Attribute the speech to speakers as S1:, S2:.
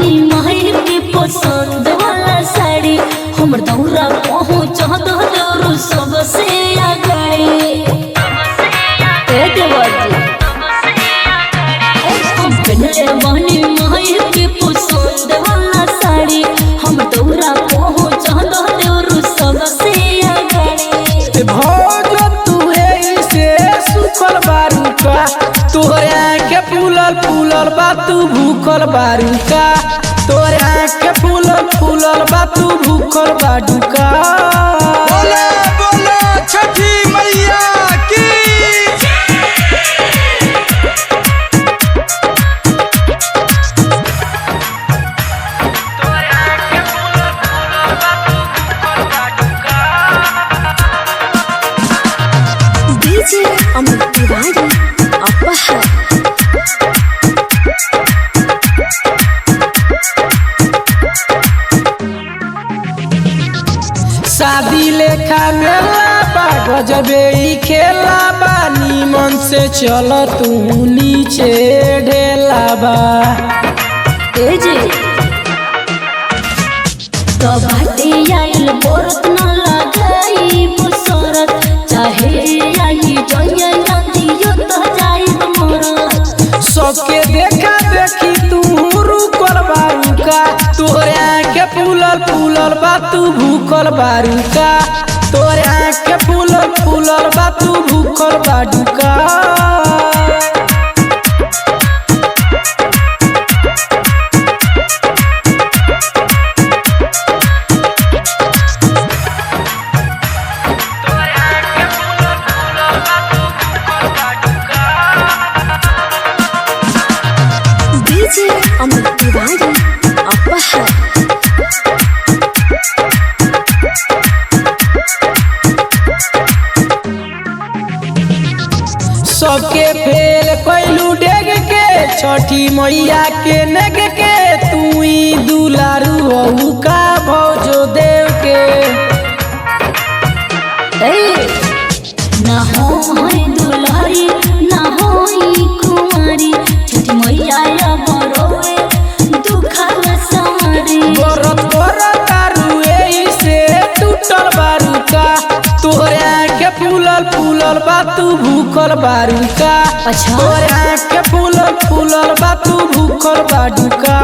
S1: बहनी माई के पसंद वाला साड़ी हमर दौरा पहुँच दो सबसे आगे बहनी माई के पसंद वाला साड़ी हमर दौरा पहुँच दो सबसे आगे
S2: भौज तुहे से सुखल बारू का तोहरे आँख फूलल फूलल बा तू भूखल बारू का तोहरे आँख फूलल फूलल बा तू भूखल बारू का।
S3: बोलो बोलो छठी मैया की।
S1: डीजे अमित तिवारी अपहर
S2: शादी लेखा मेला बा गजबे ई खेला बा नीमन से चल तू नीचे ढेला बा
S1: जी तो बाटे आइल बोरत न लगाई बसरत चाहे आई जइया नदियो तो जाई मोरत
S2: सबके देखा देखी तू रुकल बारू का तोहरे आँख फूलल फूलल बा तू भूखल बारू का तोहरे आँख फूलल फूलल बा तू भूखल बारू का।
S1: डीजे अमित तिवारी अपहर
S2: सबके फेल कैलू डेग के छठी मैया के नेग के तू ही दुलारू हऊ का भौजो देव के
S1: ना हो दुलारी ना हो कुमारी छठी मैया बरोए दुखल सारी
S2: बरत बरत तारू एही से टूटल बारू का तोहरे आँख फूलल फूलल बा तू भूखल बारू का
S1: अच्छा।
S2: तोहरे आँख फूलल फूलल बा तू भूखल बारू का।